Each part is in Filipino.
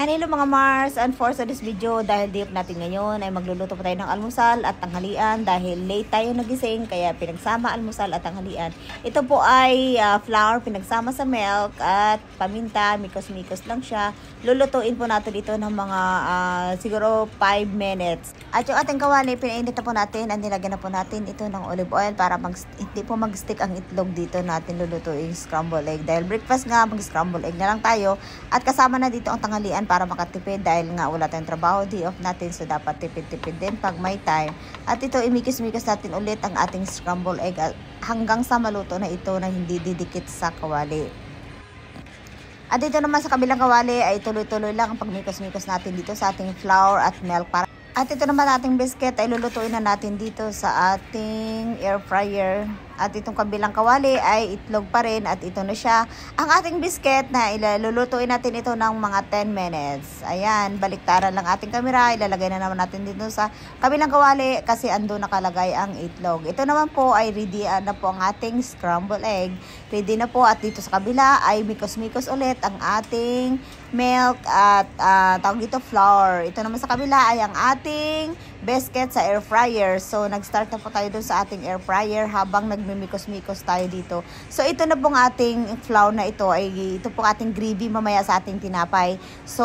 Hello mga Mars, and for sa this video, dahil diop natin ngayon ay magluluto pa tayo ng almusal at tanghalian dahil late tayo nagising kaya pinagsama almusal at tanghalian. Ito po ay flour pinagsama sa milk at paminta, mikos-mikos lang siya. Lulutuin po natin ito ng mga siguro 5 minutes. At yung ating kawali, pinainit na po natin at nilagyan na po natin ito ng olive oil para hindi po mag-stick ang itlog dito natin lulutuin scramble egg. Dahil breakfast nga, mag-scramble egg na lang tayo at kasama na dito ang tanghalian para makatipid dahil nga wala tayong trabaho, day off natin, so dapat tipid-tipid din pag may time. At ito, imikis-mikis natin ulit ang ating scramble egg hanggang sa maluto na ito na hindi didikit sa kawali. At dito naman sa kabilang kawali ay tuloy-tuloy lang ang pagmikos-mikos natin dito sa ating flour at milk. At ito naman ating biscuit ay lulutuin na natin dito sa ating air fryer. At itong kabilang kawali ay itlog pa rin at ito na siya. Ang ating biscuit na ilulutuin natin ito ng mga 10 minutes. Ayan, baliktaran lang ating kamera. Ilalagay na naman natin dito sa kabilang kawali kasi ando nakalagay ang itlog. Ito naman po ay ready na po ang ating scrambled egg. Ready na po at dito sa kabila ay mikos-mikos ulit ang ating milk at tawag dito flour. Ito naman sa kabila ay ang ating biscuit sa air fryer. So, nag-start na po tayo dun sa ating air fryer habang nagmimikos-mikos tayo dito. So, ito na pong ating flour na ito. Ito pong ating gravy mamaya sa ating tinapay. So,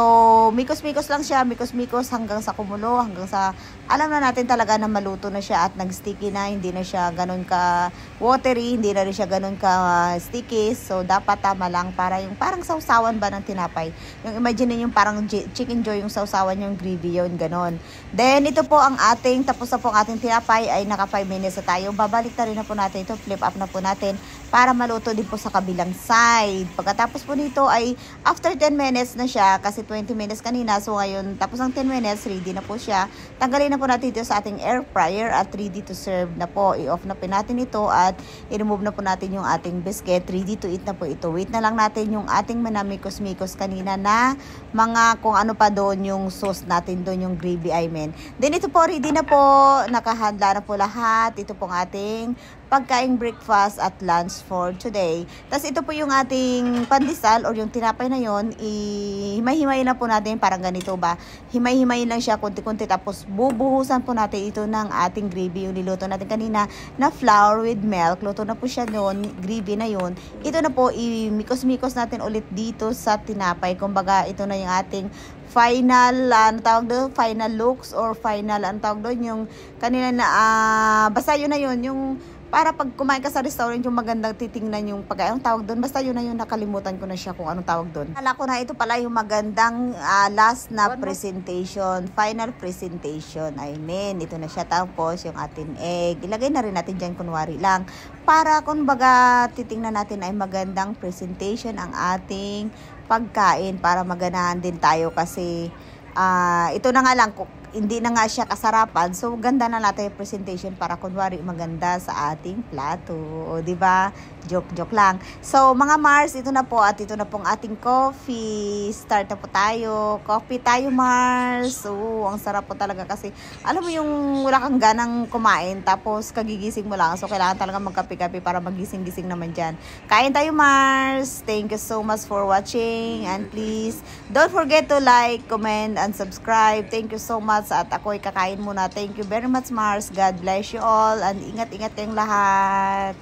mikos-mikos lang siya. Mikos-mikos hanggang sa kumulo. Hanggang sa, alam na natin talaga na maluto na siya at nag-sticky na. Hindi na siya ganun ka watery. Hindi na rin siya ganun ka sticky. So, dapat tama lang para yung parang sausawan ba ng tinapay. Yung imagine yung parang chicken joy yung sausawan yung gravy yun. Ganun. Then, ito po ang ating, tapos na po ang ating tinapay ay naka 5 minutes na tayo. Babalik na rin na po natin ito, flip up na po natin para maluto din po sa kabilang side. Pagkatapos po nito ay after 10 minutes na siya kasi 20 minutes kanina. So ngayon, tapos ng 10 minutes, ready na po siya. Tanggalin na po natin ito sa ating air fryer at ready to serve na po. I-off na po natin ito at i-remove na po natin yung ating biscuit. Ready to eat na po ito. Wait na lang natin yung ating manamikos-mikos kanina na mga kung ano pa doon yung sauce natin doon, yung gravy I mean. Then ito po, ready na po, nakahanda na po lahat. Ito pong ating pagkaing breakfast at lunch for today. Tapos ito po yung ating pandesal or yung tinapay na yon, himay-himay na po natin parang ganito ba. Himay-himay lang siya konti-konti tapos bubuhusan po natin ito ng ating gravy yung niluto natin kanina na flour with milk. Luto na po siya noon, gravy na yon. Ito na po, imikos-mikos natin ulit dito sa tinapay. Kumbaga ito na yung ating final, tawag doon, final looks or final, tawag doon, yung kanina na, basta yun na yun, yung para pag kumain ka sa restaurant yung magandang titingnan yung pagkain, tawag doon, basta yun na yun, nakalimutan ko na siya kung anong tawag doon. Akala ko na ito pala yung magandang last na presentation, final presentation, I mean, ito na siya. Tapos yung ating egg, ilagay na rin natin dyan kunwari lang, para kung baga titingnan natin ay magandang presentation ang ating pagkain para maganahan din tayo kasi ito na nga lang, hindi na nga siya kasarapan. So, ganda na natin yung presentation para kunwari maganda sa ating plato. O, diba? Joke lang. So, mga Mars, ito na po at ito na pong ating coffee. Start na po tayo. Coffee tayo, Mars. So, ang sarap po talaga kasi, alam mo yung wala kang ganang kumain tapos kagigising mo lang. So, kailangan talaga magkape-kape para magising-gising naman dyan. Kain tayo, Mars. Thank you so much for watching. And please, don't forget to like, comment, and subscribe. Thank you so much. At ako'y kakain muna. Thank you very much, Mars. God bless you all. And ingat-ingat kayong lahat.